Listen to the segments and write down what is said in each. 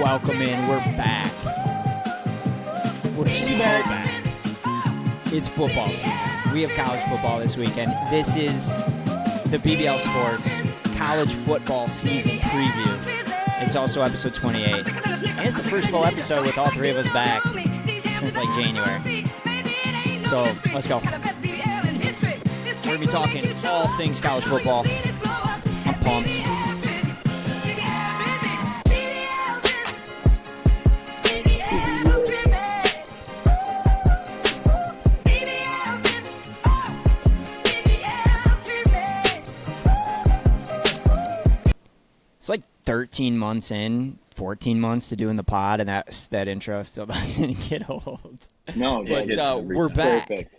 Welcome in. We're back. We're so back. It's football season. We have college football this weekend. This is the BBL Sports college football season preview. It's also episode 28. And it's the first full episode with all three of us back since like January. So let's go. We're going to be talking all things college football. I'm pumped. It's like 13 months in, 14 months to doing the pod, and that intro still doesn't get old. No, but we're back. Perfect.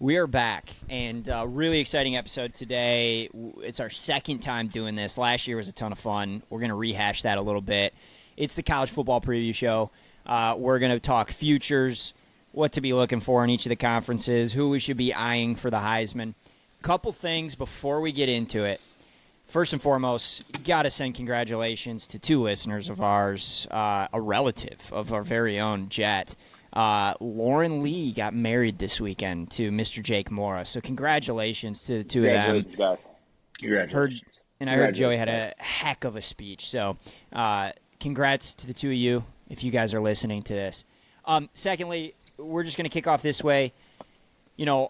We are back, and really exciting episode today. It's our second time doing this. Last year was a ton of fun. We're going to rehash that a little bit. It's the college football preview show. We're going to talk futures, what to be looking for in each of the conferences, who we should be eyeing for the Heisman. Couple things before we get into it. First and foremost, got to send congratulations to two listeners of ours, a relative of our very own Jet. Lauren Lee got married this weekend to Mr. Jake Mora. So congratulations to the two of them. Congratulations. I heard Joey had a heck of a speech. So congrats to the two of you if you guys are listening to this. Secondly, we're just going to kick off this way. You know,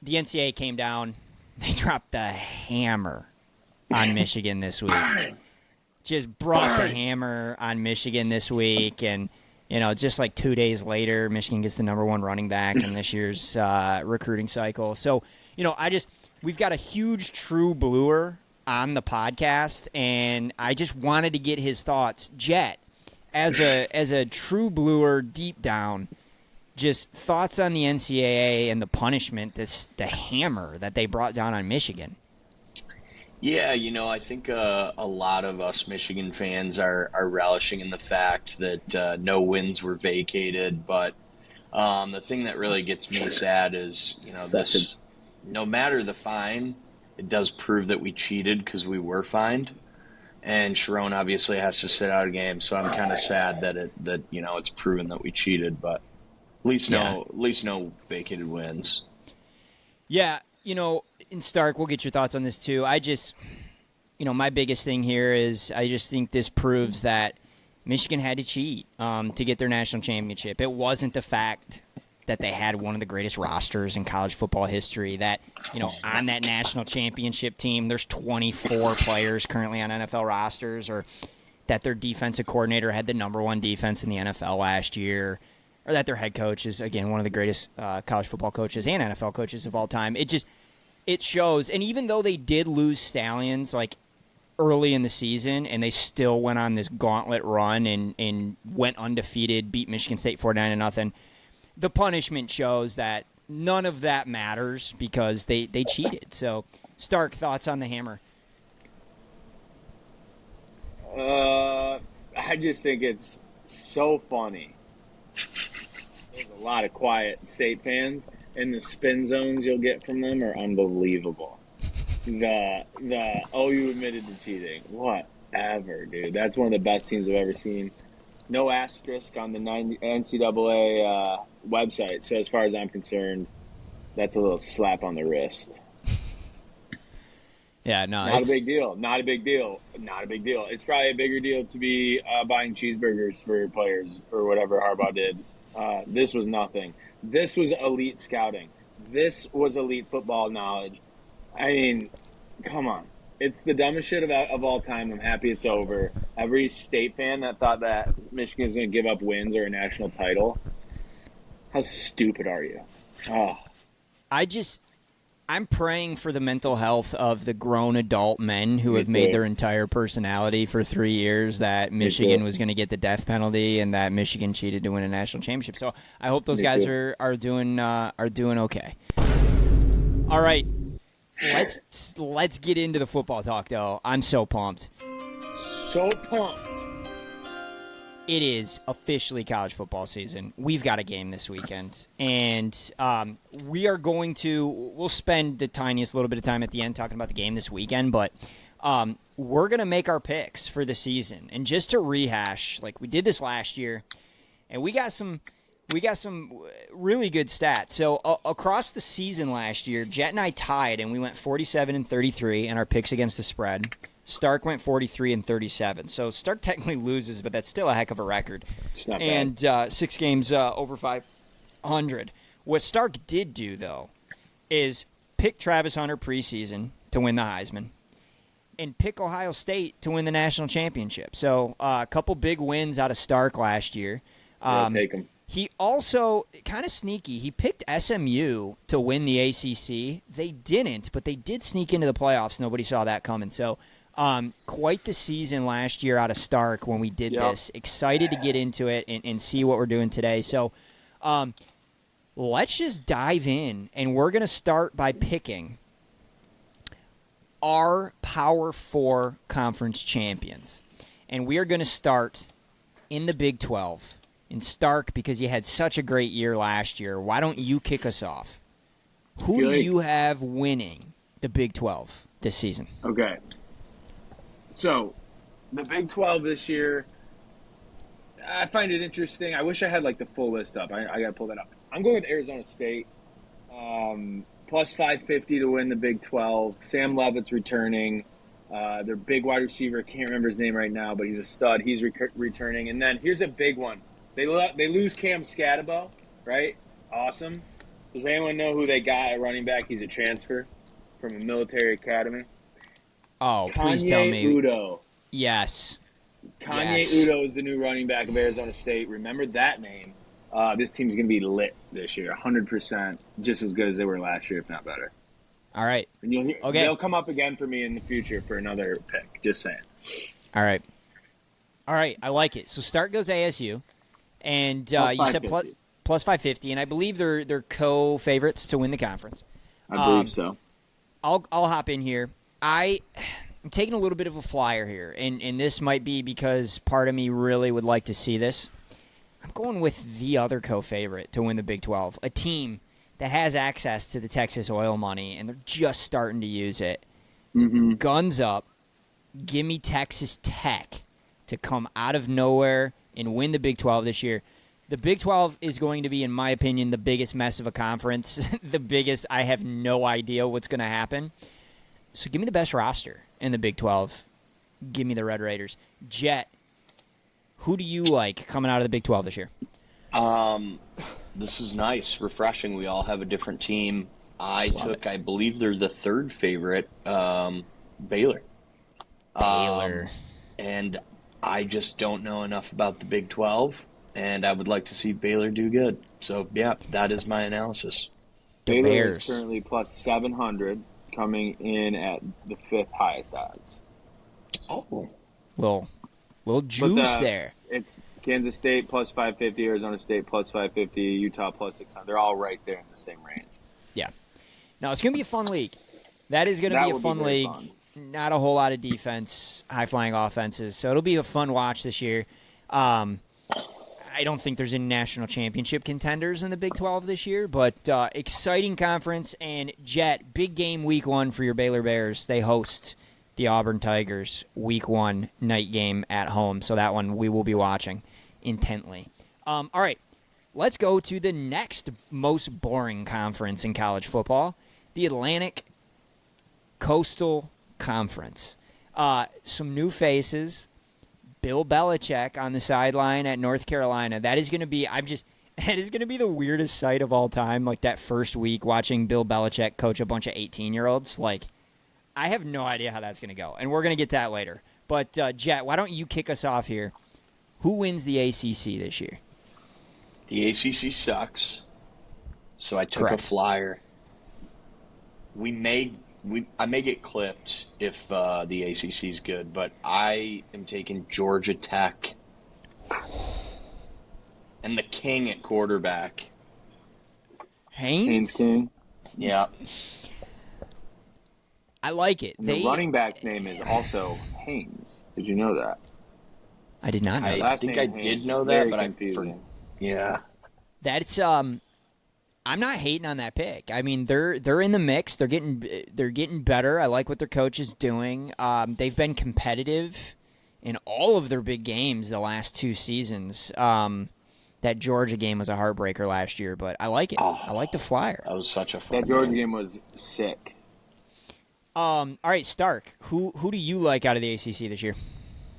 the NCAA came down. They dropped the hammer on Michigan this week. Just brought the hammer on Michigan this week. And, you know, just like 2 days later, Michigan gets the number one running back in this year's recruiting cycle. So, you know, we've got a huge true bluer on the podcast, and I just wanted to get his thoughts. Jet, as a true bluer deep down, just thoughts on the NCAA and the punishment, the hammer that they brought down on Michigan. Yeah, you know, I think a lot of us Michigan fans are relishing in the fact that no wins were vacated. But the thing that really gets me sad is, you know, this. No matter the fine, it does prove that we cheated because we were fined, and Sharon obviously has to sit out a game. So I'm kind of sad that you know it's proven that we cheated, but. At least no vacated wins. Yeah, you know, in Stark, we'll get your thoughts on this too. My biggest thing here is I just think this proves that Michigan had to cheat to get their national championship. It wasn't the fact that they had one of the greatest rosters in college football history, that, you know, on that national championship team, there's 24 players currently on NFL rosters, or that their defensive coordinator had the number one defense in the NFL last year, or that their head coach is, again, one of the greatest college football coaches and NFL coaches of all time. It shows. And even though they did lose Stallions, like, early in the season, and they still went on this gauntlet run and went undefeated, beat Michigan State 49-0, the punishment shows that none of that matters because they cheated. So, Stark, thoughts on the hammer? I just think it's so funny. There's a lot of quiet State fans, and the spin zones you'll get from them are unbelievable. You admitted to cheating. Whatever, dude. That's one of the best teams I've ever seen. No asterisk on the NCAA website. So as far as I'm concerned, that's a little slap on the wrist. Yeah, no, Not a big deal. It's probably a bigger deal to be buying cheeseburgers for players or whatever Harbaugh did. This was nothing. This was elite scouting. This was elite football knowledge. I mean, come on. It's the dumbest shit of all time. I'm happy it's over. Every State fan that thought that Michigan is going to give up wins or a national title, how stupid are you? Oh. I'm praying for the mental health of the grown adult men who have made their entire personality for 3 years that Michigan was going to get the death penalty and that Michigan cheated to win a national championship. So I hope those guys are doing okay. All right, let's get into the football talk though. I'm so pumped. So pumped. It is officially college football season. We've got a game this weekend, and we'll spend the tiniest little bit of time at the end talking about the game this weekend, but we're going to make our picks for the season. And just to rehash, like we did this last year, and we got some really good stats. So across the season last year, Jet and I tied, and we went 47-33 in our picks against the spread. Stark went 43-37. So Stark technically loses, but that's still a heck of a record. It's not and bad. 6 games over 500. What Stark did do, though, is pick Travis Hunter preseason to win the Heisman and pick Ohio State to win the national championship. So a couple big wins out of Stark last year. Take him. He also, kind of sneaky, he picked SMU to win the ACC. They didn't, but they did sneak into the playoffs. Nobody saw that coming. So quite the season last year out of Stark when we did this. Excited to get into it and see what we're doing today. So let's just dive in, and we're going to start by picking our Power 4 conference champions. And we are going to start in the Big 12. In Stark, because you had such a great year last year, why don't you kick us off? Who do you have winning the Big 12 this season? Okay. So, the Big 12 this year, I find it interesting. I wish I had, like, the full list up. I got to pull that up. I'm going with Arizona State. Plus 550 to win the Big 12. Sam Levitt's returning. Their big wide receiver, I can't remember his name right now, but he's a stud. He's returning. And then here's a big one. They lose Cam Scatabo, right? Awesome. Does anyone know who they got at running back? He's a transfer from a military academy. Oh, please tell me. Udoh. Yes. Udoh is the new running back of Arizona State. Remember that name. This team's going to be lit this year, 100%, just as good as they were last year, if not better. All right. And they'll come up again for me in the future for another pick. Just saying. All right. I like it. So start goes ASU. And you said plus 550, and I believe they're co-favorites to win the conference. I believe so. I'll hop in here. I'm taking a little bit of a flyer here, and this might be because part of me really would like to see this. I'm going with the other co-favorite to win the Big 12, a team that has access to the Texas oil money, and they're just starting to use it. Mm-hmm. Guns up. Give me Texas Tech to come out of nowhere and win the Big 12 this year. The Big 12 is going to be, in my opinion, the biggest mess of a conference. The biggest, I have no idea what's going to happen. So give me the best roster in the Big 12. Give me the Red Raiders. Jet, who do you like coming out of the Big 12 this year? This is nice, refreshing. We all have a different team. I believe they're the third favorite, Baylor. And I just don't know enough about the Big 12, and I would like to see Baylor do good. So, yeah, that is my analysis. Baylor is currently plus 700, coming in at the 5th highest odds. Oh. Little juice there. It's Kansas State plus 550, Arizona State plus 550, Utah plus 600. They're all right there in the same range. Yeah. Now, it's going to be a fun league. That is going to be a fun league. Fun. Not a whole lot of defense, high-flying offenses. So it'll be a fun watch this year. I don't think there's any national championship contenders in the Big 12 this year, but exciting conference. And Jet, big game week 1 for your Baylor Bears. They host the Auburn Tigers week 1 night game at home. So that one we will be watching intently. All right, let's go to the next most boring conference in college football, the Atlantic Coastal Conference. Some new faces. Bill Belichick on the sideline at North Carolina. That is going to be it is going to be the weirdest sight of all time, like that first week watching Bill Belichick coach a bunch of 18-year-olds. Like, I have no idea how that's going to go, and we're going to get to that later. But, Jet, why don't you kick us off here? Who wins the ACC this year? The ACC sucks, so I took a flyer. I may get clipped if the ACC is good, but I am taking Georgia Tech and the king at quarterback. Haynes King. Yeah. I like it. And the running back's name is also Haynes. Did you know that? I did not know that. I think I did know that, but confusing. Yeah. That's I'm not hating on that pick. I mean, they're in the mix. They're getting better. I like what their coach is doing. They've been competitive in all of their big games the last 2 seasons. That Georgia game was a heartbreaker last year, but I like it. I like the Flyer. That was such a fun That Georgia game. game was sick. All right, Stark. Who do you like out of the ACC this year?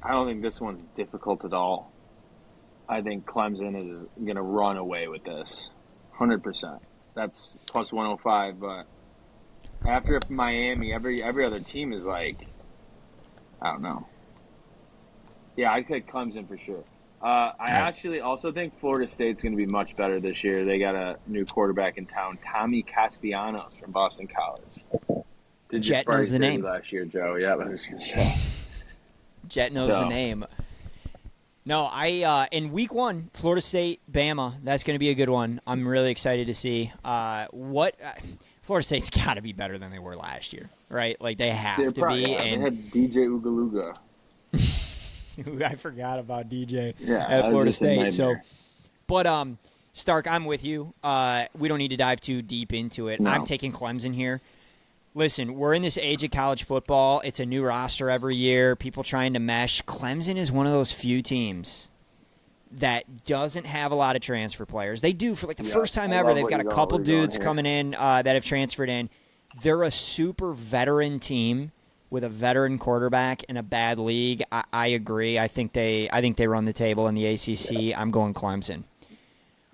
I don't think this one's difficult at all. I think Clemson is going to run away with this. 100%. That's plus 105. But after Miami, every other team is like, I don't know. Yeah, I'd pick Clemson for sure. I actually also think Florida State's going to be much better this year. They got a new quarterback in town, Tommy Castellanos from Boston College. Did Jet knows the name last year, Joe? Yeah, I was going to say. Jet knows the name. No, in week 1, Florida State, Bama. That's going to be a good one. I'm really excited to see Florida State's got to be better than they were last year, right? Like they have to be. Yeah, and they had DJ Ugaluga. I forgot about DJ Yeah, at Florida State. So, nightmare. but Stark, I'm with you. We don't need to dive too deep into it. No. I'm taking Clemson here. Listen, we're in this age of college football. It's a new roster every year. People trying to mesh. Clemson is one of those few teams that doesn't have a lot of transfer players. They do for like the first time ever. They've got a couple dudes coming in that have transferred in. They're a super veteran team with a veteran quarterback in a bad league. I agree. I think they run the table in the ACC. I'm going Clemson.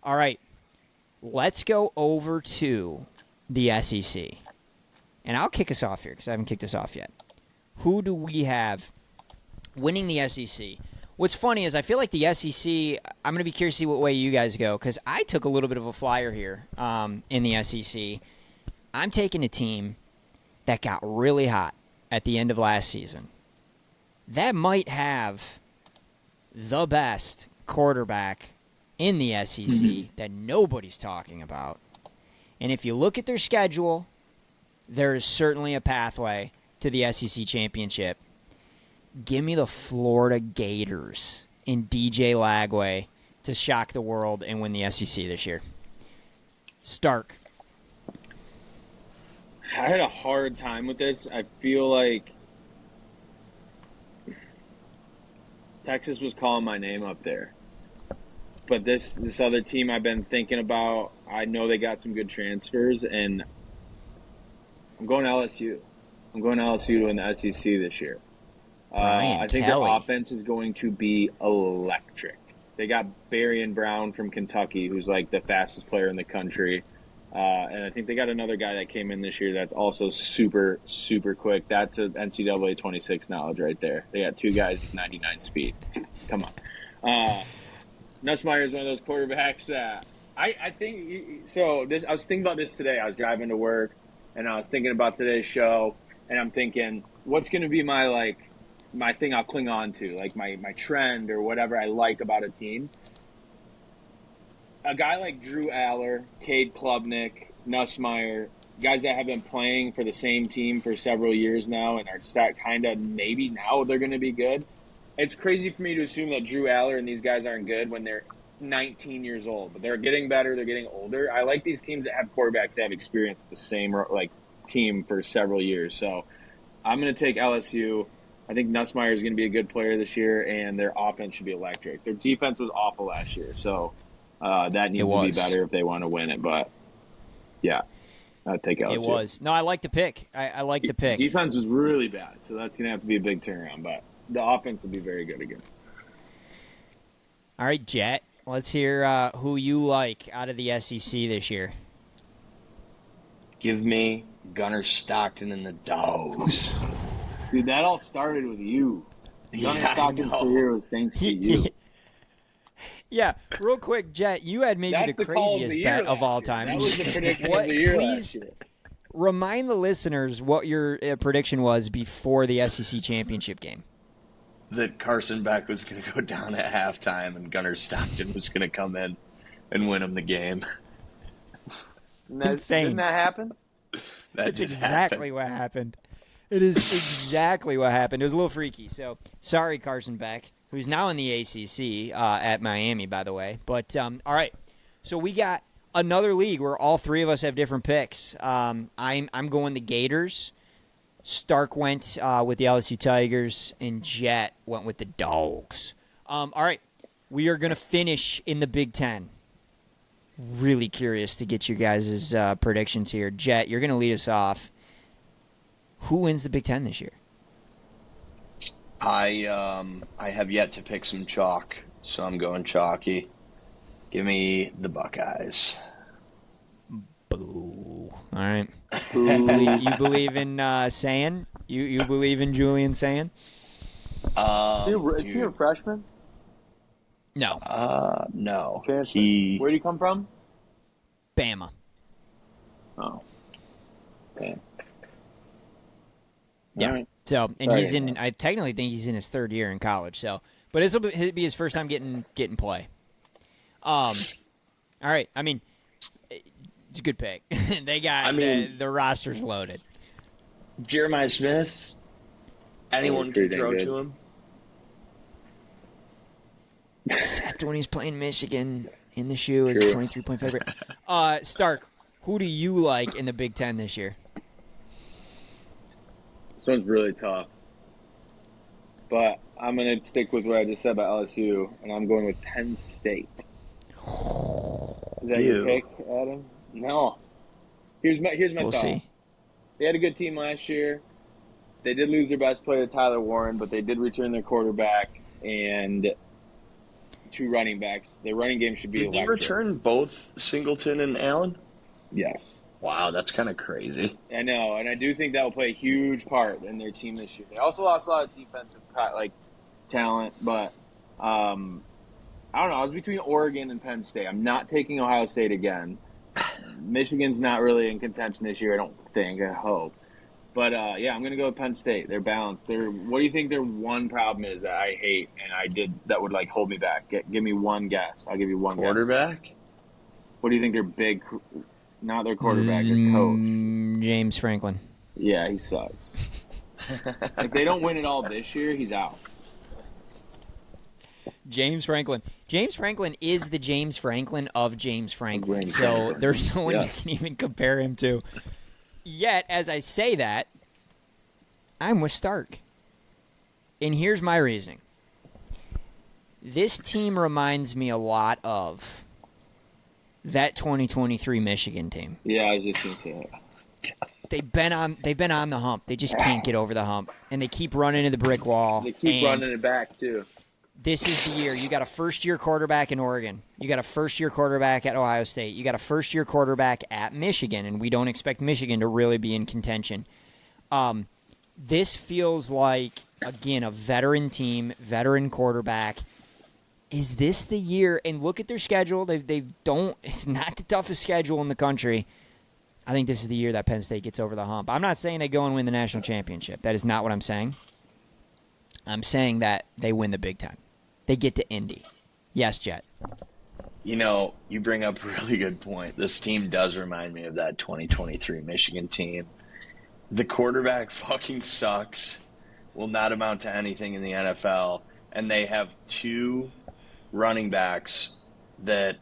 All right, let's go over to the SEC. And I'll kick us off here because I haven't kicked us off yet. Who do we have winning the SEC? What's funny is I feel like the SEC, I'm going to be curious to see what way you guys go because I took a little bit of a flyer here in the SEC. I'm taking a team that got really hot at the end of last season. That might have the best quarterback in the SEC that nobody's talking about. And if you look at their schedule, there is certainly a pathway to the SEC championship. Give me the Florida Gators in DJ Lagway to shock the world and win the SEC this year. Stark. I had a hard time with this. I feel like Texas was calling my name up there. But this other team I've been thinking about, I know they got some good transfers, and I'm going LSU. I'm going LSU to win the SEC this year. I think their offense is going to be electric. They got Barry Brown from Kentucky, who's like the fastest player in the country. And I think they got another guy that came in this year that's also super, super quick. That's an NCAA 26 knowledge right there. They got 2 guys with 99 speed. Come on. Nussmeier is one of those quarterbacks that I think – so I was thinking about this today. I was driving to work, and I was thinking about today's show, and I'm thinking, what's going to be my thing I'll cling on to, like my trend or whatever I like about a team. A guy like Drew Aller, Cade Klubnik, Nussmeier, guys that have been playing for the same team for several years now and are kind of maybe now they're going to be good. It's crazy for me to assume that Drew Aller and these guys aren't good when they're 19 years old, but they're getting better. They're getting older. I like these teams that have quarterbacks that have experienced the same team for several years. So I'm going to take LSU. I think Nussmeier is going to be a good player this year, and their offense should be electric. Their defense was awful last year, so that needs to be better if they want to win it. But, yeah, I'd take LSU. It was. No, I like the pick. I like the pick. Defense was really bad, so that's going to have to be a big turnaround. But the offense will be very good again. All right, Jet. Let's hear who you like out of the SEC this year. Give me Gunnar Stockton and the Dogs. Dude, that all started with you. Gunnar Stockton's career was thanks to you. Yeah, real quick, Jet, you had maybe the craziest bet of all time. That was the prediction of the year last year. Remind the listeners what your prediction was before the SEC championship game. That Carson Beck was going to go down at halftime and Gunnar Stockton was going to come in and win him the game. Insane. Didn't that happen? That's exactly what happened. It is exactly what happened. It was a little freaky. So, sorry, Carson Beck, who's now in the ACC at Miami, by the way. But, all right. So, we got another league where all three of us have different picks. I'm going the Gators. Stark went with the LSU Tigers, and Jet went with the Dogs. All right, we are going to finish in the Big Ten. Really curious to get you guys' predictions here. Jet, you're going to lead us off. Who wins the Big Ten this year? I have yet to pick some chalk, so I'm going chalky. Give me the Buckeyes. Boo. All right. You believe in Sand? You believe in Julian Sand? Is he a freshman? No. No. Where did he come from? Bama. Oh. Okay. Yeah. Right. So, and he's in. I technically think he's in his third year in college. So, but this will be his first time getting play. All right. I mean, it's a good pick. They got the roster's loaded. Jeremiah Smith. Anyone can throw to him. Except when he's playing Michigan in the shoe as a 23-point favorite. Stark, who do you like in the Big Ten this year? This one's really tough. But I'm going to stick with what I just said about LSU, and I'm going with Penn State. Is that your pick, Adam? No. Here's my We'll thought. see. They had a good team last year. They did lose their best player, Tyler Warren, but they did return their quarterback and 2 running backs. Their running game should be Did they electric. return both Singleton and Allen? Yes. Wow, that's kind of crazy. I know, and I do think that will play a huge part in their team this year. They also lost a lot of defensive talent, but I don't know. I was between Oregon and Penn State. I'm not taking Ohio State again. Michigan's not really in contention this year, I don't think. I hope. But, yeah, I'm going to go with Penn State. They're balanced. What do you think their one problem is that I hate and that would, hold me back? Give me one guess. I'll give you one Quarterback? guess. What do you think their big – not their quarterback, their coach? James Franklin. Yeah, he sucks. If they don't win it all this year, he's out. James Franklin. James Franklin is the James Franklin of James Franklin. So there's no one you can even compare him to. Yet, as I say that, I'm with Stark. And here's my reasoning. This team reminds me a lot of that 2023 Michigan team. Yeah, I was just going to say that. They've been on the hump. They just can't get over the hump. And they keep running into the brick wall. They keep running it back, too. This is the year. You got a first-year quarterback in Oregon. You got a first-year quarterback at Ohio State. You got a first-year quarterback at Michigan, and we don't expect Michigan to really be in contention. This feels like, again, a veteran team, veteran quarterback. Is this the year? And look at their schedule. It's not the toughest schedule in the country. I think this is the year that Penn State gets over the hump. I'm not saying they go and win the national championship. That is not what I'm saying. I'm saying that they win the Big Ten. They get to Indy. Yes, Jet. You bring up a really good point. This team does remind me of that 2023 Michigan team. The quarterback fucking sucks, will not amount to anything in the NFL, and they have 2 running backs that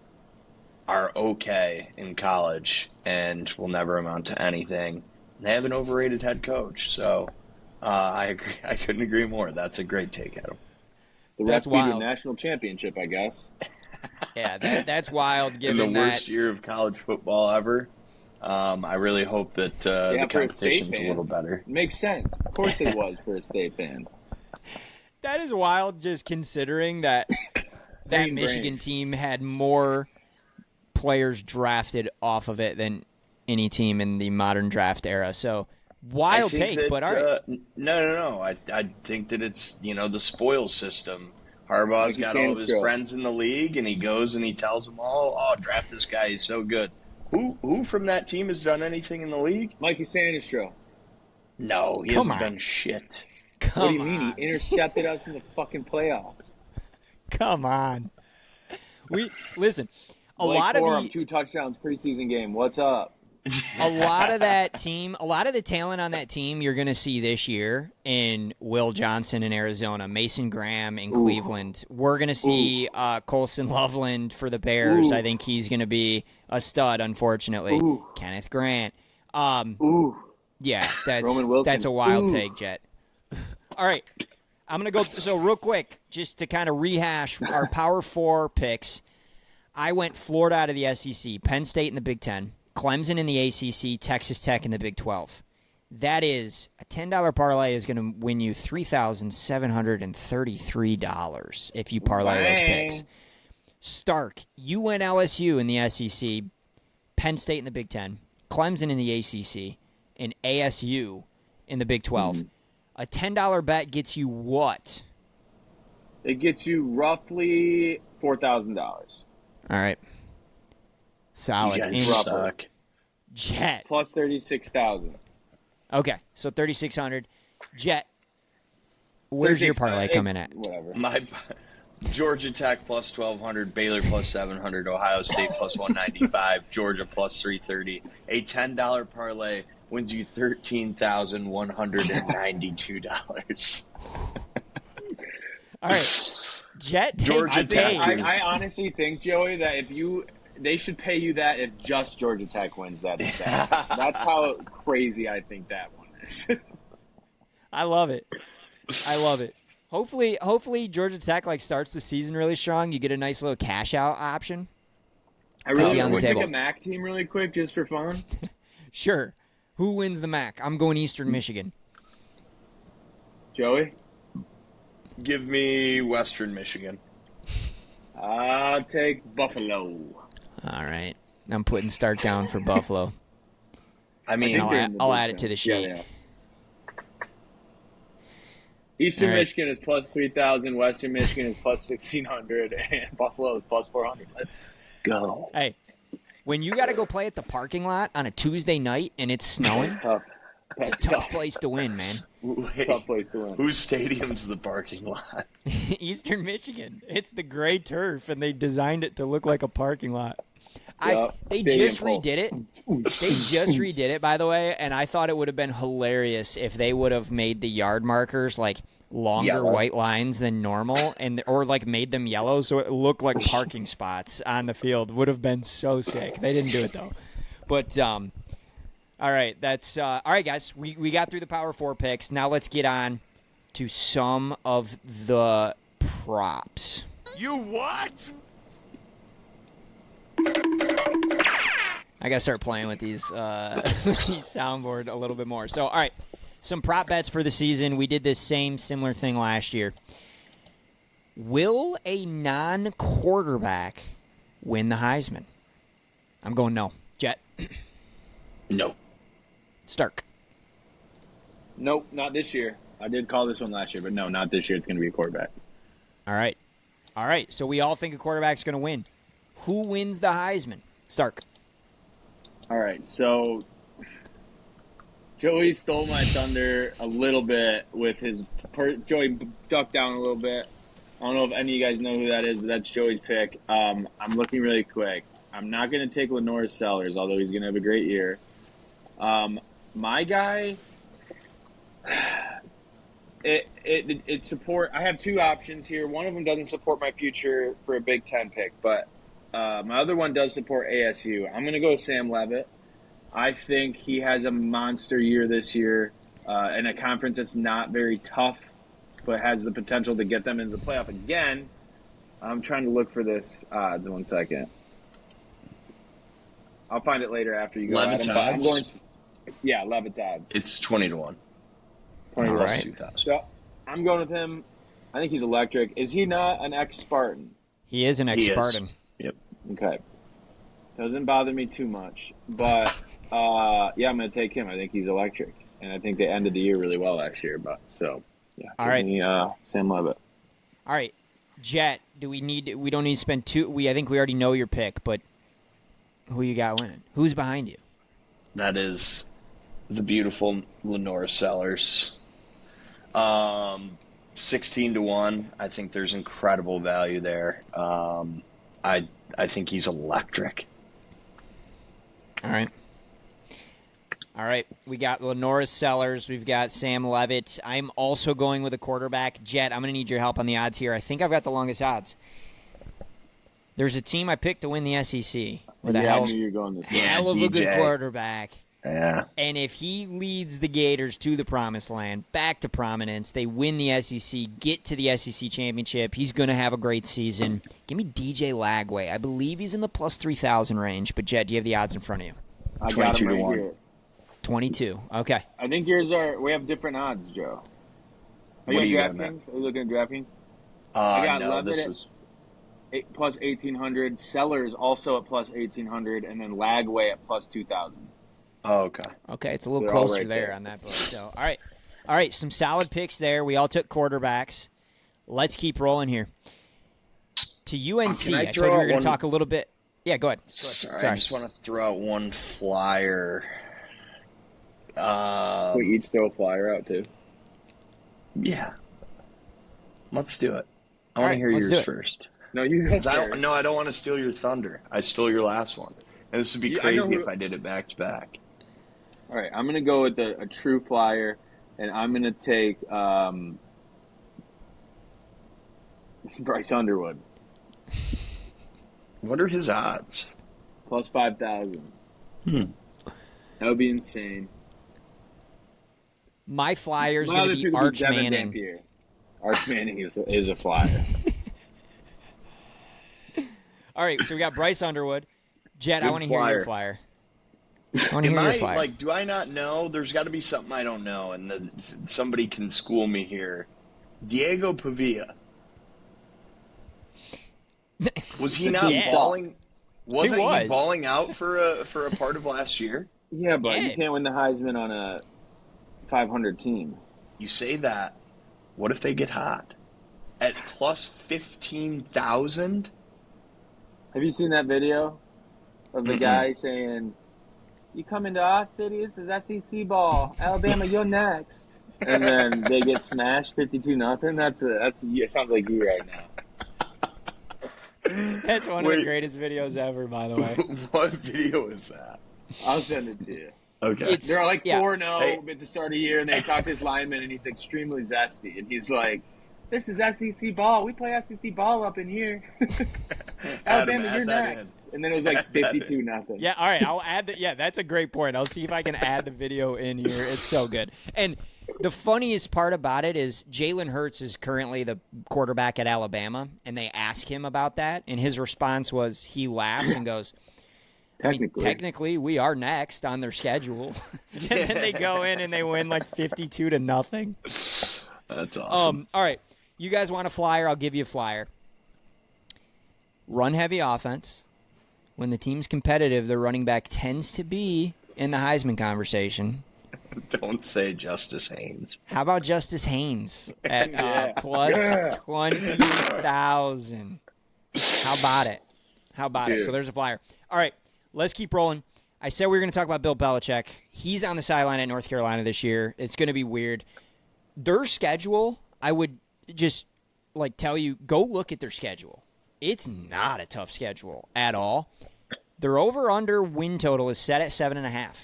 are okay in college and will never amount to anything. They have an overrated head coach, so I agree. I couldn't agree more. That's a great take, Adam. The Reds beat a national championship, I guess. Yeah, that's wild. Given in the worst year of college football ever, I really hope that the competition's a little better. It makes sense. Of course it was for a State fan. That is wild, just considering that Michigan team had more players drafted off of it than any team in the modern draft era. So wild take, but all right. No. I think that it's the spoils system. Harbaugh's got all of his friends in the league, and he goes and he tells them all, "Oh, draft this guy. He's so good." Who from that team has done anything in the league? Mikey Sandistro. No, he hasn't done shit. What do you mean? He intercepted us in the fucking playoffs. Come on. Listen. A lot of 2 touchdowns preseason game. What's up? a lot of that team, a lot of the talent on that team you're going to see this year in Will Johnson in Arizona, Mason Graham in Cleveland. We're going to see Colson Loveland for the Bears. I think he's going to be a stud, unfortunately. Kenneth Grant. Yeah, Roman Wilson. that's a wild take, Jet. All right. I'm going to go. So, real quick, just to kind of rehash our Power 4 picks, I went Florida out of the SEC, Penn State in the Big Ten, Clemson in the ACC, Texas Tech in the Big 12. That is a $10 parlay is going to win you $3,733 if you parlay those picks. Stark, you went LSU in the SEC, Penn State in the Big Ten, Clemson in the ACC, and ASU in the Big 12. A $10 bet gets you what? It gets you roughly $4,000. All right. Solid. You guys suck. Jet. Plus 36,000. Okay, so 3,600. Jet, where's your parlay coming at? Whatever. My Georgia Tech plus 1,200, Baylor plus 700, Ohio State plus 195, Georgia plus 330. A $10 parlay wins you $13,192. All right. Jet takes Georgia the Tech. take. I honestly think, Joey, that they should pay you that if just Georgia Tech wins that. That's how crazy I think that one is. I love it. I love it. Hopefully Georgia Tech starts the season really strong. You get a nice little cash out option. I really on the want to pick table. a MAC team really quick just for fun. Sure. Who wins the MAC? I'm going Eastern Michigan. Joey? Give me Western Michigan. I'll take Buffalo. All right. I'm putting Stark down for Buffalo. I mean, I'll add it to the sheet. Yeah. Eastern Michigan is plus 3,000, Western Michigan is plus 1,600, and Buffalo is plus 400. Let's go. Hey, when you got to go play at the parking lot on a Tuesday night and it's snowing, it's a tough place to win, man. wait, Tough place to win. whose stadium's the parking lot? Eastern Michigan. It's the gray turf, and they designed it to look like a parking lot. They Stadium just pulse. redid it. They just redid it, by the way, and I thought it would have been hilarious if they would have made the yard markers longer Yellow. white lines than normal, or made them yellow so it looked like parking spots on the field. Would have been so sick. They didn't do it though. But all right, that's all right, guys. We got through the Power 4 picks. Now let's get on to some of the props. You what? I gotta start playing with these soundboard a little bit more. So, all right, some prop bets for the season. We did this similar thing last year. Will a non-quarterback win the Heisman? I'm going no. Jet. No. Stark. Nope, not this year. I did call this one last year, but no, not this year. It's going to be a quarterback. All right. So we all think a quarterback's going to win. Who wins the Heisman? Stark. All right, so Joey stole my thunder a little bit with his Joey ducked down a little bit. I don't know if any of you guys know who that is, but that's Joey's pick. I'm looking really quick. I'm not going to take Lenore Sellers, although he's going to have a great year. My guy, it support. I have two options here. One of them doesn't support my future for a Big Ten pick, but my other one does support ASU. I'm going to go with Sam Leavitt. I think he has a monster year this year in a conference that's not very tough, but has the potential to get them into the playoff again. I'm trying to look for this odds. 1 second. I'll find it later after you go. Leavitt's Adam, odds? I'm going. Yeah, Leavitt's odds. It's 20-1. 20 All plus right. 2,000. So I'm going with him. I think he's electric. Is he not an ex-Spartan? He is an He is. ex-Spartan. Yep. Okay. Doesn't bother me too much. But, yeah, I'm going to take him. I think he's electric. And I think they ended the year really well last year. But so, yeah. All give right. me, Sam Leavitt. All right, Jet. We don't need to spend two. I think we already know your pick, but who you got winning? Who's behind you? That is the beautiful Lenore Sellers. 16-1. I think there's incredible value there. I think he's electric. All right. All right, we got Lenoris Sellers. We've got Sam Levitt. I'm also going with a quarterback. Jet, I'm going to need your help on the odds here. I think I've got the longest odds. There's a team I picked to win the SEC with a I knew you were going this way. hell of a good quarterback. Yeah. And if he leads the Gators to the promised land, back to prominence, they win the SEC, get to the SEC championship, he's going to have a great season. Give me DJ Lagway. I believe he's in the plus 3,000 range. But, Jet, do you have the odds in front of you? I got him right 22-1. here. 22. Okay. I think yours are. We have different odds, Joe. Are What you are at you DraftKings? Are you looking at DraftKings? I got No, Levitt this at was. plus 1,800. Sellers also at plus 1,800, and then Lagway at plus 2,000. Oh, okay. Okay, it's a little They're all closer right there there. on that book. So, all right, some solid picks there. We all took quarterbacks. Let's keep rolling here. To UNC, Can I I told you throw we were out going one- to talk a little bit. Yeah, go ahead. Sorry, I just want to throw out one flyer. We each throw a flyer out too. Yeah. Let's do it. I All want right, to hear let's do yours it. first. No, you go 'Cause I first. don't want to steal your thunder. I stole your last one. And this would be Yeah, I know crazy who- if I did it back to back. All right, I'm gonna go with a true flyer, and I'm gonna take Bryce Underwood What are his odds? plus 5,000. That would be insane. My flyer's My going other to pick be would Arch Devin Manning. Dampier. Arch Manning is a flyer. All right, so we got Bryce Underwood. Jet, I Good want to hear your flyer. I want to hear your flyer. Do I not know? There's got to be something I don't know, and somebody can school me here. Diego Pavia. Was he not Yeah. balling? Wasn't was. he balling out for a part of last year? Yeah, but Yeah. you can't win the Heisman on a 500 team. You say that. What if they get hot? At plus 15,000? Have you seen that video of the guy saying, "You come into our city, this is SEC ball. Alabama, you're next." And then they get smashed 52-0. It sounds like you right now. That's one of the greatest videos ever, by the way. What video is that? I'll send it to you. Okay. They're like Yeah. 4-0 Hey. at the start of the year, and they talk to his lineman, and he's extremely zesty. And he's like, "This is SEC ball. We play SEC ball up in here. Alabama, add you're that next." in. And then it was like Add that in. 52-0. Yeah, all right, I'll add that. Yeah, that's a great point. I'll see if I can add the video in here. It's so good. And the funniest part about it is Jalen Hurts is currently the quarterback at Alabama, and they ask him about that, and his response was he laughs and goes, Technically, we are next on their schedule. And then they go in and they win like 52-0. That's awesome. All right, you guys want a flyer? I'll give you a flyer. Run heavy offense. When the team's competitive, their running back tends to be in the Heisman conversation. Don't say Justice Haynes. How about Justice Haynes at plus 20,000? How about it? Dude. So there's a flyer. All right, let's keep rolling. I said we were going to talk about Bill Belichick. He's on the sideline at North Carolina this year. It's going to be weird. Their schedule, I would just tell you, go look at their schedule. It's not a tough schedule at all. Their over-under win total is set at 7.5.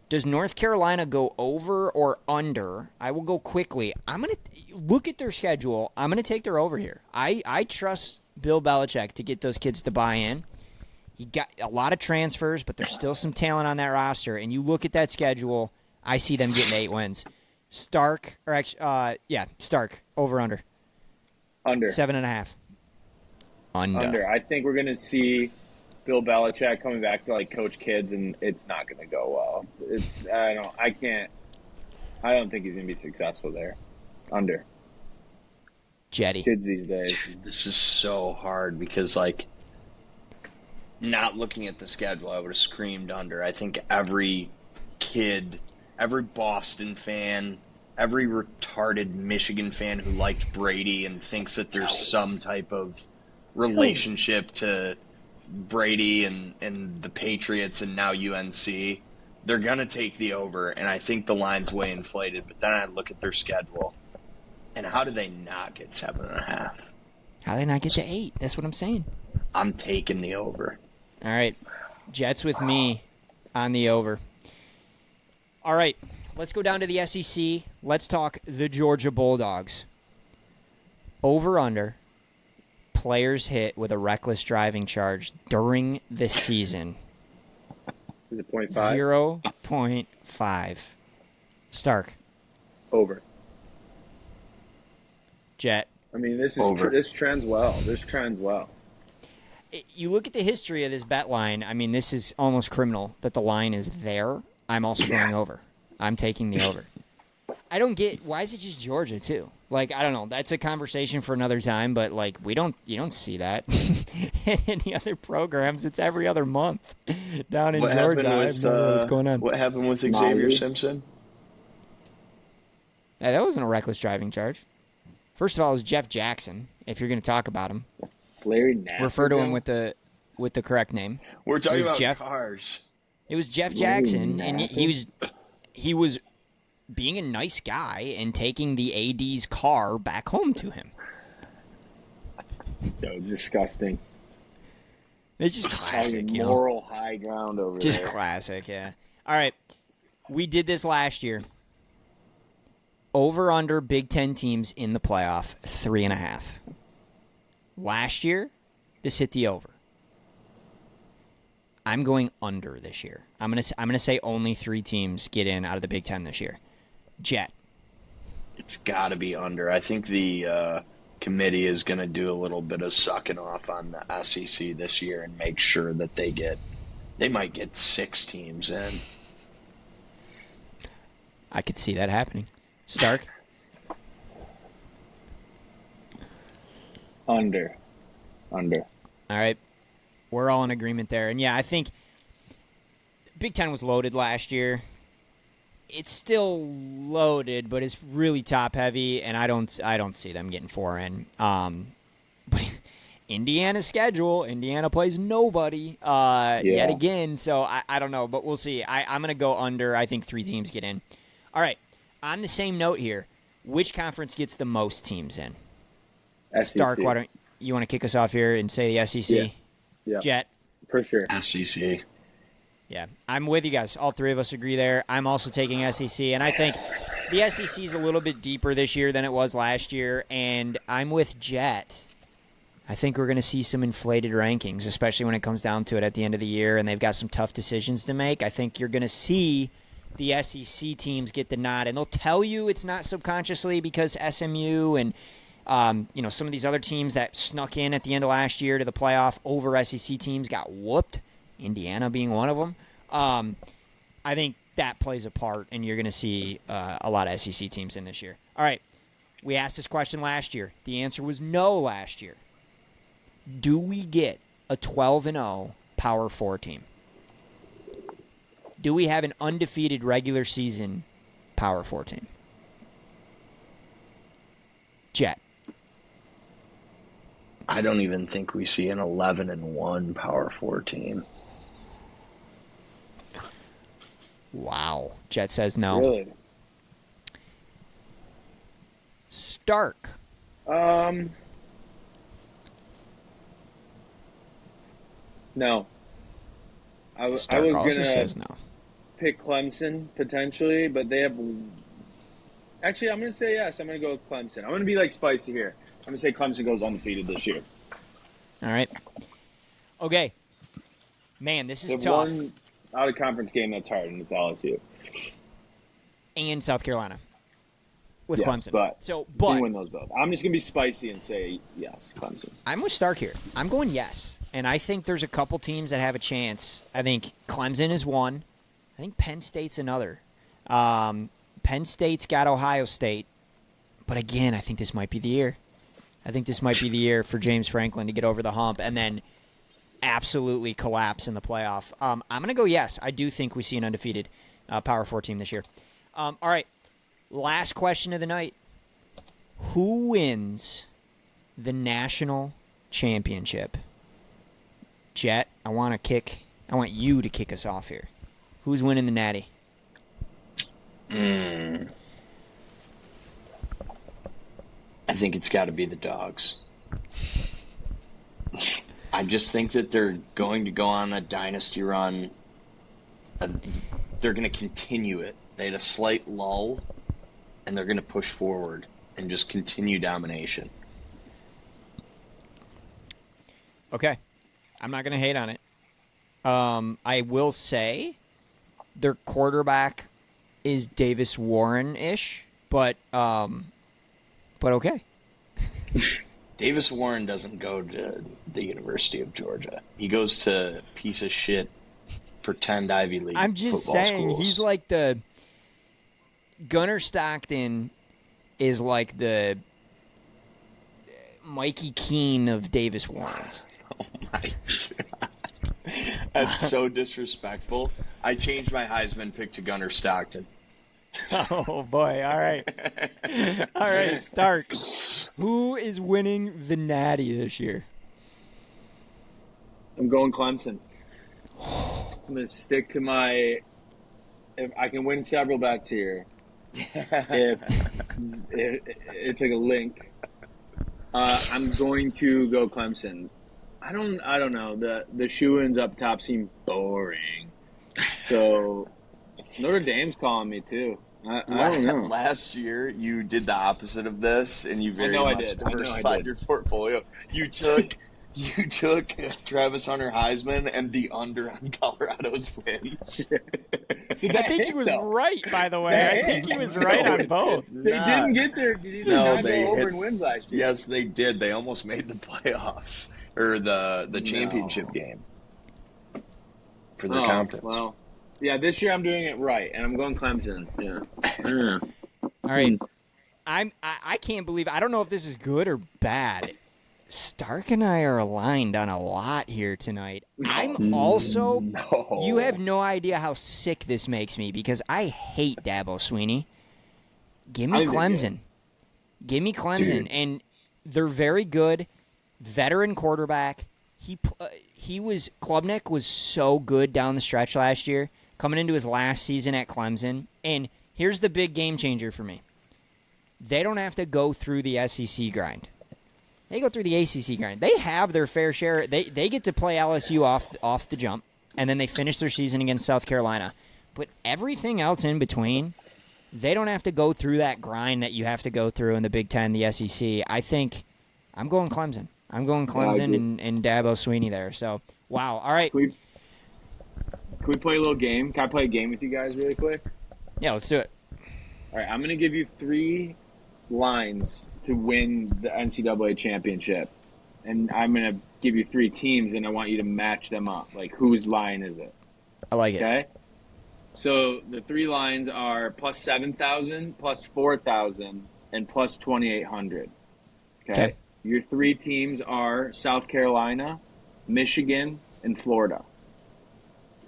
Does North Carolina go over or under? I will go quickly. I'm going to look at their schedule. I'm going to take their over here. I trust Bill Belichick to get those kids to buy in. He got a lot of transfers, but there's still some talent on that roster. And you look at that schedule, I see them getting 8 wins. Stark, over under. Under. 7.5. Under. I think we're going to see Bill Belichick coming back to coach kids, and it's not going to go well. I don't think he's going to be successful there. Under. Jetty. Kids these days. Dude, this is so hard because, not looking at the schedule, I would have screamed under. I think every kid, every Boston fan, every retarded Michigan fan who liked Brady and thinks that there's some type of relationship to Brady and the Patriots and now UNC, they're going to take the over, and I think the line's way inflated. But then I look at their schedule, and how do they not get 7.5? How do they not get to 8? That's what I'm saying. I'm taking the over. All right. Jets with me on the over. All right, let's go down to the SEC. Let's talk the Georgia Bulldogs. Over under players hit with a reckless driving charge during the season. Is it 0.5? 0.5. Stark. Over. Jet. I mean, this trends well. This trends well. You look at the history of this bet line. I mean, this is almost criminal that the line is there. I'm also going over. I'm taking the over. I don't get, why is it just Georgia too? Like, I don't know. That's a conversation for another time, but like you don't see that in any other programs. It's every other month down in Georgia. I have no idea what's going on. What happened with Xavier Simpson? Yeah, that wasn't a reckless driving charge. First of all, it was Jeff Jackson, if you're going to talk about him. Larry Nassar. Refer to him with the correct name. We're talking about Jeff, cars. It was Jeff Jackson, and he was being a nice guy and taking the AD's car back home to him. So disgusting. It's just classic, you know. Moral high ground over just there. Just classic, yeah. All right, we did this last year. Over under Big Ten teams in the playoff, 3.5. Last year, this hit the over. I'm going under this year. I'm gonna say only 3 teams get in out of the Big Ten this year. Jet. It's got to be under. I think the committee is going to do a little bit of sucking off on the SEC this year and make sure that they might get 6 teams in. I could see that happening. Stark? Under. All right. We're all in agreement there. And, yeah, I think Big Ten was loaded last year. It's still loaded, but it's really top-heavy, and I don't see them getting 4 in. But Indiana's schedule, Indiana plays nobody yet again, so I don't know, but we'll see. I'm going to go under. I think 3 teams get in. All right. On the same note here, which conference gets the most teams in? SEC. Stark, why don't you want to kick us off here and say the SEC? Yeah. Jet? For sure. SEC. Yeah, I'm with you guys. All 3 of us agree there. I'm also taking SEC, and I think the SEC is a little bit deeper this year than it was last year, and I'm with Jet. I think we're going to see some inflated rankings, especially when it comes down to it at the end of the year, and they've got some tough decisions to make. I think you're going to see the SEC teams get the nod, and they'll tell you it's not subconsciously because SMU and some of these other teams that snuck in at the end of last year to the playoff over SEC teams got whooped, Indiana being one of them. I think that plays a part, and you're going to see a lot of SEC teams in this year. All right, we asked this question last year. The answer was no last year. Do we get a 12-0 Power 4 team? Do we have an undefeated regular season Power 4 team? Jet. I don't even think we see an 11-1 Power 4 team. Wow. Jet says no. Really? Stark. No. Stark I was also gonna says no. pick Clemson potentially, but they have. Actually, I'm gonna say yes. I'm gonna go with Clemson. I'm gonna be like spicy here. I'm gonna say Clemson goes undefeated this year. All right. Okay. Man, this is They've tough. one out of conference game that's hard, and it's LSU And South Carolina with yes, Clemson. But but you win those both. I'm just gonna be spicy and say yes, Clemson. I'm with Stark here. I'm going yes. And I think there's a couple teams that have a chance. I think Clemson is one. I think Penn State's another. Penn State's got Ohio State. But again, I think this might be the year. I think this might be the year for James Franklin to get over the hump and then absolutely collapse in the playoff. I'm going to go yes. I do think we see an undefeated Power 4 team this year. All right. Last question of the night. Who wins the national championship? Jet, I want you to kick us off here. Who's winning the Natty? I think it's got to be the Dogs. I just think that they're going to go on a dynasty run. They're going to continue it They had a slight lull, and they're going to push forward and just continue domination. Okay. I'm not going to hate on it. I will say their quarterback is Davis Warren-ish, but okay. Davis Warren doesn't go to the University of Georgia. He goes to piece of shit pretend Ivy League I'm just football saying schools. he's like the Gunnar Stockton is like the Mikey Keene of Davis Warrens. Oh my God. That's so disrespectful. I changed my Heisman pick to Gunnar Stockton. Oh boy! All right, all right, Stark. Who is winning the Natty this year? I'm going Clemson. I'm going to stick to my. If I can win several bets here, if it's like a link, I'm going to go Clemson. I don't know. The shoo-ins up top seem boring. So Notre Dame's calling me too. I don't know. Last year, you did the opposite of this, and you very much diversified your portfolio. You took Travis Hunter Heisman and the under on Colorado's wins. I think he was right, by the way. I think he was right on both. They didn't get there. Did not go over and wins last year? Yes, they did. They almost made the playoffs or the championship game for their conference. Well, yeah, this year I'm doing it right, and I'm going Clemson. Yeah. All right, I can't believe. I don't know if this is good or bad. Stark and I are aligned on a lot here tonight. I'm also. No. You have no idea how sick this makes me because I hate Dabo Swinney. Give me Clemson. Give me Clemson, Dude. and they're very good. Veteran quarterback. Klubnik was so good down the stretch last year, coming into his last season at Clemson. And here's the big game changer for me. They don't have to go through the SEC grind. They go through the ACC grind. They have their fair share. They get to play LSU off the jump, and then they finish their season against South Carolina. But everything else in between, they don't have to go through that grind that you have to go through in the Big Ten, the SEC. I think I'm going Clemson. I'm going Clemson and Dabo Swinney there. So, wow. All right. Can we play a little game? Can I play a game with you guys really quick? Yeah, let's do it. All right, I'm going to give you 3 lines to win the NCAA championship. And I'm going to give you 3 teams, and I want you to match them up. Like, whose line is it? I like it. Okay? So the 3 lines are plus 7,000, plus 4,000, and plus 2,800. Okay? Your 3 teams are South Carolina, Michigan, and Florida.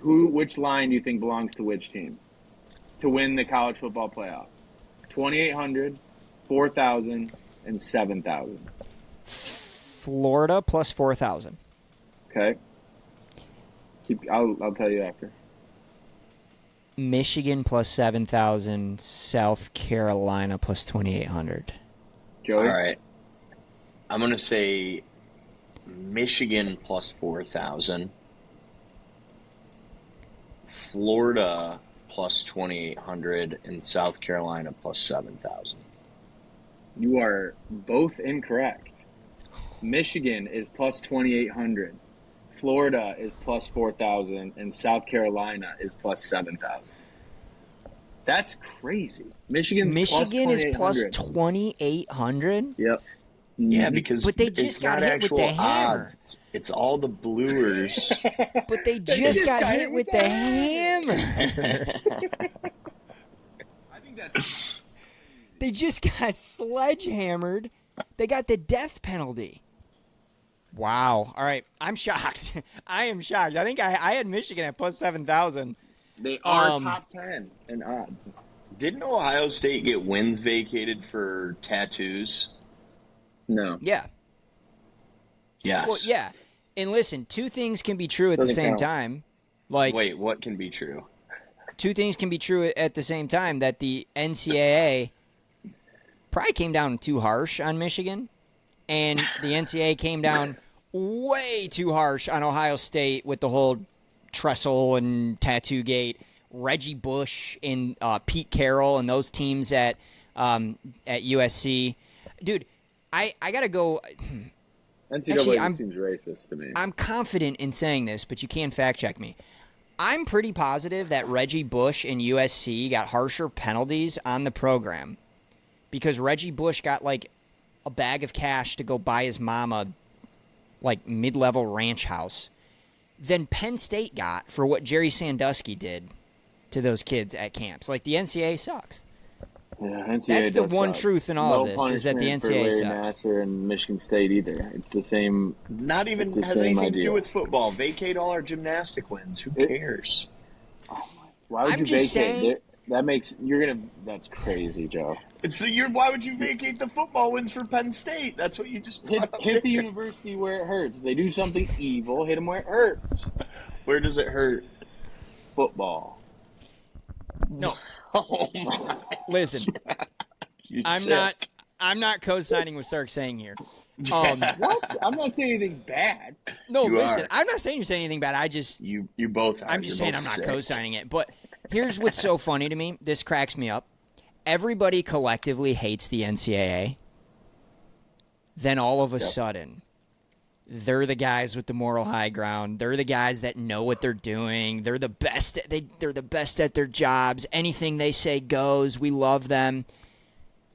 Which line do you think belongs to which team to win the college football playoff? 2,800, 4,000, and 7,000. Florida plus 4,000. Okay. I'll tell you after. Michigan plus 7,000. South Carolina plus 2,800. Joey? All right. I'm going to say Michigan plus 4,000. Florida plus 2,800 and South Carolina plus 7,000. You are both incorrect. Michigan is plus 2,800. Florida is plus 4,000. And South Carolina is plus 7,000. That's crazy. Michigan is plus 2,800? Yep. Yeah, because but they just got hit with the hammer. Odds. It's all the bluers. But they just got hit with the hammer. I think that's... They just got sledgehammered. They got the death penalty. Wow. All right. I'm shocked. I am shocked. I think I had Michigan at plus 7,000. They are top 10 in odds. Didn't Ohio State get wins vacated for tattoos? No. Yeah. Yes. Well, yeah. And listen, 2 things can be true at the same time. Like, wait, what can be true? 2 things can be true at the same time. That the NCAA probably came down too harsh on Michigan, and the NCAA came down way too harsh on Ohio State with the whole trestle and tattoo gate. Reggie Bush and Pete Carroll and those teams at USC. Dude, I got to go. NCAA Actually, just seems racist to me. I'm confident in saying this, but you can fact check me. I'm pretty positive that Reggie Bush and USC got harsher penalties on the program because Reggie Bush got like a bag of cash to go buy his mom a like mid-level ranch house than Penn State got for what Jerry Sandusky did to those kids at camps. Like, the NCAA sucks. Yeah, NCAA That's the one suck. truth in all No of this is that the punishment for NCAA Larry sucks. Nassar and Michigan State either. It's the same. Not even it's the has same anything to idea. do with football. Vacate all our gymnastic wins. Who cares? Why would I'm you just vacate? saying- That makes That's crazy, Joe. Why would you vacate the football wins for Penn State? That's what you just brought up Hit the there. university where it hurts. If they do something evil, hit them where it hurts. Where does it hurt? Football. No, Oh my! listen, You're I'm sick. not co-signing what Sark's saying here. What? I'm not saying anything bad. No, You listen, are. I'm not saying you're saying anything bad. You both are. I'm just You're saying I'm both not sick. co-signing it. But here's what's so funny to me. This cracks me up. Everybody collectively hates the NCAA. Then all of a sudden, they're the guys with the moral high ground. They're the guys that know what they're doing. They're the best. They're the best at their jobs. Anything they say goes. We love them.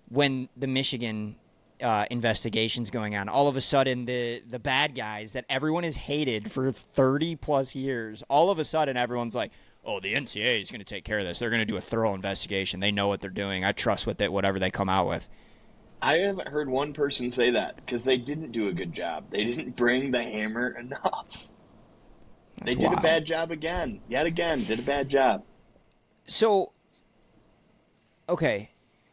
When the Michigan investigation's going on, all of a sudden the bad guys that everyone has hated for 30 plus years, all of a sudden everyone's like, oh, the NCAA is going to take care of this. They're going to do a thorough investigation. They know what they're doing. I trust whatever they come out with. I haven't heard one person say that because they didn't do a good job. They didn't bring the hammer enough. They did wild. a bad job again. Yet again, did a bad job. So, okay.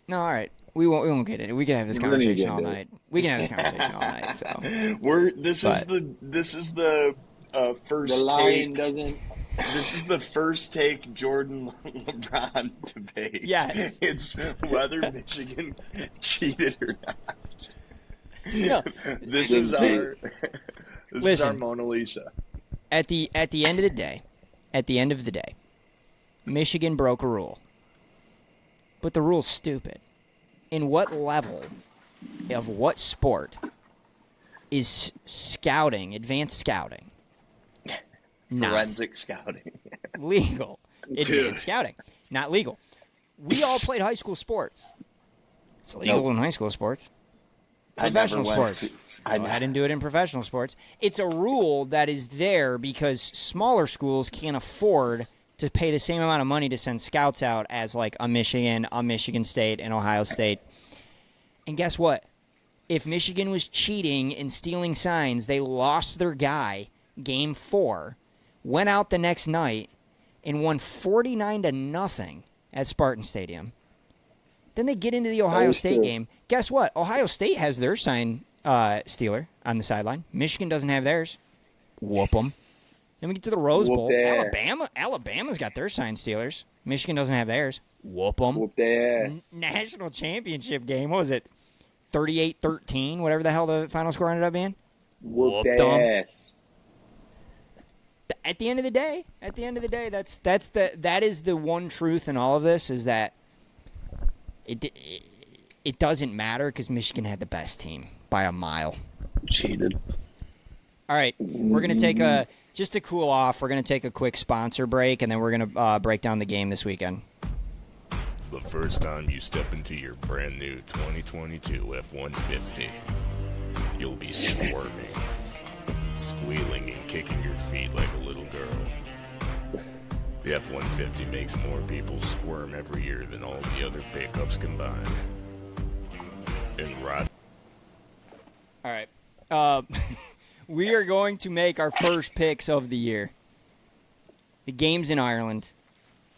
No, all right. We won't get it. We can have this We're gonna conversation get all into it. night. We can have this conversation all night. So This is the first The line take. doesn't. This is the first take Jordan LeBron debate. Yes. It's whether Michigan cheated or not. No. This is our Listen. Mona Lisa. At the end of the day, Michigan broke a rule. But the rule's stupid. In what level of what sport is scouting, advanced scouting, not Forensic scouting. legal? Advanced scouting, not legal. We all played high school sports. It's illegal Nope. in high school sports. I Professional never went sports. to- I I didn't do it in professional sports. It's a rule that is there because smaller schools can't afford to pay the same amount of money to send scouts out as like a Michigan State, and Ohio State. And guess what? If Michigan was cheating and stealing signs, they lost their guy game 4, went out the next night, and won 49-0 at Spartan Stadium. Then they get into the Ohio State game. Guess what? Ohio State has their sign stealer on the sideline. Michigan doesn't have theirs. Whoop them. Then we get to the Rose Whoop Bowl. their- Alabama's got their sign stealers. Michigan doesn't have theirs. Whoop them. Whoop their. National championship game. What was it? 38-13, whatever the hell the final score ended up being. Whoop Whooped 'em. their ass. At the end of the day, that is the one truth in all of this is that it doesn't matter because Michigan had the best team by a mile. Cheated. All right, we're going to take just to cool off, we're going to take a quick sponsor break, and then we're going to break down the game this weekend. The first time you step into your brand new 2022 F-150, you'll be squirming, squealing and kicking your feet like a little girl. The F-150 makes more people squirm every year than all the other pickups combined. And Rod... All right. We are going to make our first picks of the year. The game's in Ireland.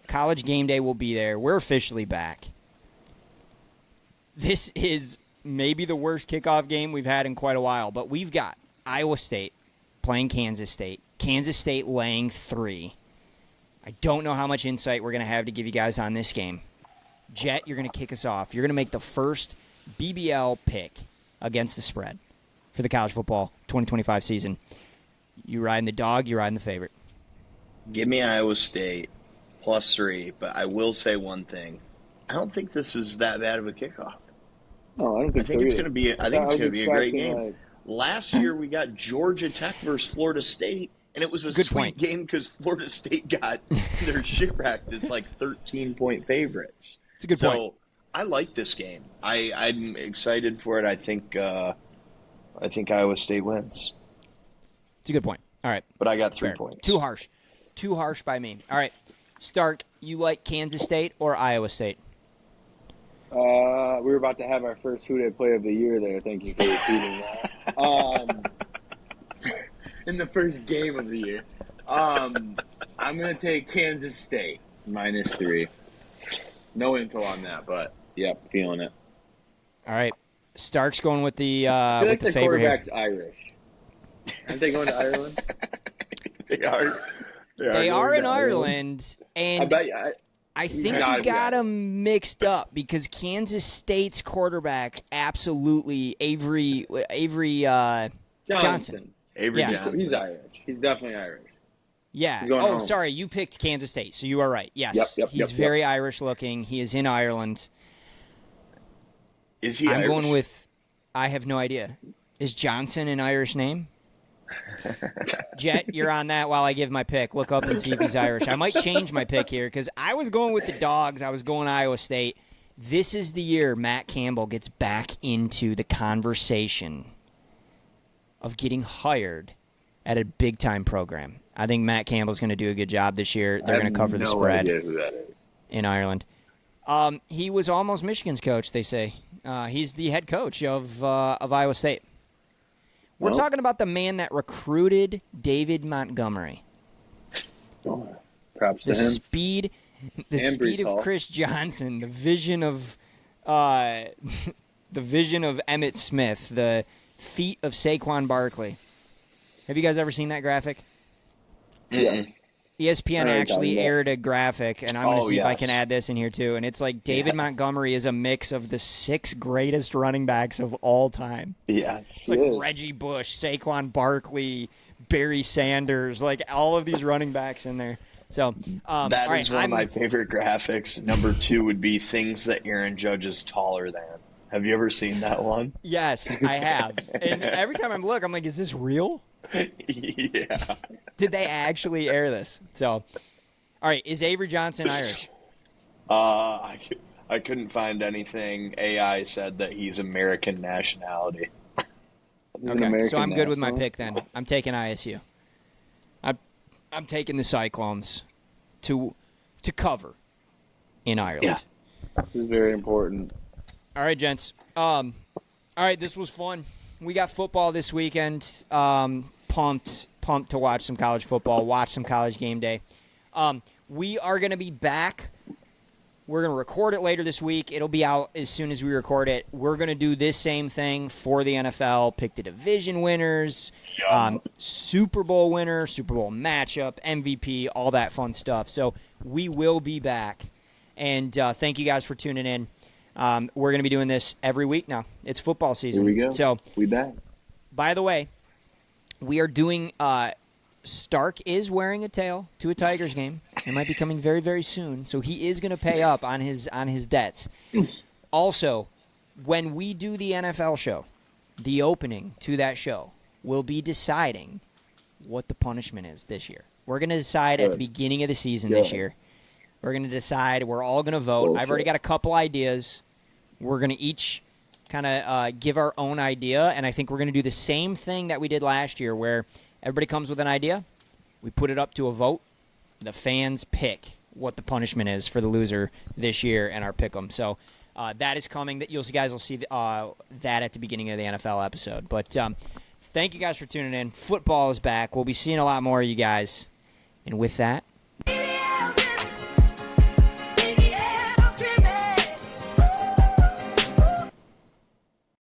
College game day will be there. We're officially back. This is maybe the worst kickoff game we've had in quite a while, but we've got Iowa State playing Kansas State. Kansas State laying 3. I don't know how much insight we're going to have to give you guys on this game. Jet, you're going to kick us off. You're going to make the first BBL pick against the spread for the college football 2025 season. You riding the dog, you riding the favorite. Give me Iowa State +3, but I will say one thing. I don't think this is that bad of a kickoff. Oh, I don't think I think so it's either. going to be. I think I it's was going to be a great expecting, game. like- Last year we got Georgia Tech versus Florida State, and it was a Good sweet point. game because Florida State got their shit wrecked as like 13-point favorites. It's a good so point. I like this game. I'm excited for it. I think Iowa State wins, It's a good point. All right. but I got 3 Fair. points. Too harsh. Too harsh by me. All right. Stark, you like Kansas State or Iowa State? We were about to have our first Who Dey Play of the year there. Thank you for repeating that. In the first game of the year. I'm going to take Kansas State -3. No info on that, but, yep, feeling it. All right. Stark's going with the I feel like the favorite here. quarterback's Irish. Aren't they going to Ireland? They are. They are going in to Ireland, and I bet you. I think gotta you be got Irish. them mixed up because Kansas State's quarterback absolutely Avery Johnson. Avery Yeah. Johnson. He's Irish. He's definitely Irish. Yeah. He's going Oh, home. sorry, you picked Kansas State, so you are right. Yes, Yep, he's very Irish looking. He is in Ireland. Is he I'm Irish? going with. I have no idea. Is Johnson an Irish name? Jet, you're on that while I give my pick. Look up and see if he's Irish. I might change my pick here because I was going with the Dogs. I was going Iowa State. This is the year Matt Campbell gets back into the conversation of getting hired at a big-time program. I think Matt Campbell's going to do a good job this year. They're going to cover the spread I have no idea who that is. in Ireland. He was almost Michigan's coach, they say. He's the head coach of Iowa State. We're Well. talking about the man that recruited David Montgomery. Props to The him. speed, the And speed Brees of Hall. Chris Johnson, the vision of the vision of Emmitt Smith, the feet of Saquon Barkley. Have you guys ever seen that graphic? Yeah. ESPN I know what you're actually talking about. aired a graphic, and I'm going to Oh, see if I yes. can add this in here too. And it's like David Montgomery is a mix of the 6 greatest running backs of all time. Yes. It's like Yes. Reggie Bush, Saquon Barkley, Barry Sanders, like all of these running backs in there. So That all right, is one of my favorite graphics. Number 2 would be things that Aaron Judge is taller than. Have you ever seen that one? Yes, I have. And every time I look, I'm like, is this real? Yeah. Did they actually air this? So, all right, is Avery Johnson Irish? I couldn't find anything. AI said that he's American nationality. He's an Okay, so American I'm good with my national. pick then. I'm taking ISU. I'm taking the Cyclones to cover in Ireland. This is very important. All right, gents. All right, this was fun. We got football this weekend. Pumped to watch some college football, watch some college game day. We are going to be back. We're going to record it later this week. It'll be out as soon as we record it. We're going to do this same thing for the NFL, pick the division winners, Super Bowl winner, Super Bowl matchup, MVP, all that fun stuff. So we will be back. And thank you guys for tuning in. We're going to be doing this every week now. It's football season. Here we go. So, We back. by the way, we are doing Stark is wearing a tail to a Tigers game. It might be coming very, very soon. So he is going to pay up on his debts. Also, when we do the NFL show, the opening to that show, we'll be deciding what the punishment is this year. We're going to decide at the Good. beginning of the season this Good. year. We're going to decide. We're all going to vote. Bullshit. I've already got a couple ideas. We're going to each kind of give our own idea, and I think we're going to do the same thing that we did last year where everybody comes with an idea. We put it up to a vote. The fans pick what the punishment is for the loser this year and our pick 'em. So that is coming. That you guys will see that at the beginning of the NFL episode. But thank you guys for tuning in. Football is back. We'll be seeing a lot more of you guys. And with that,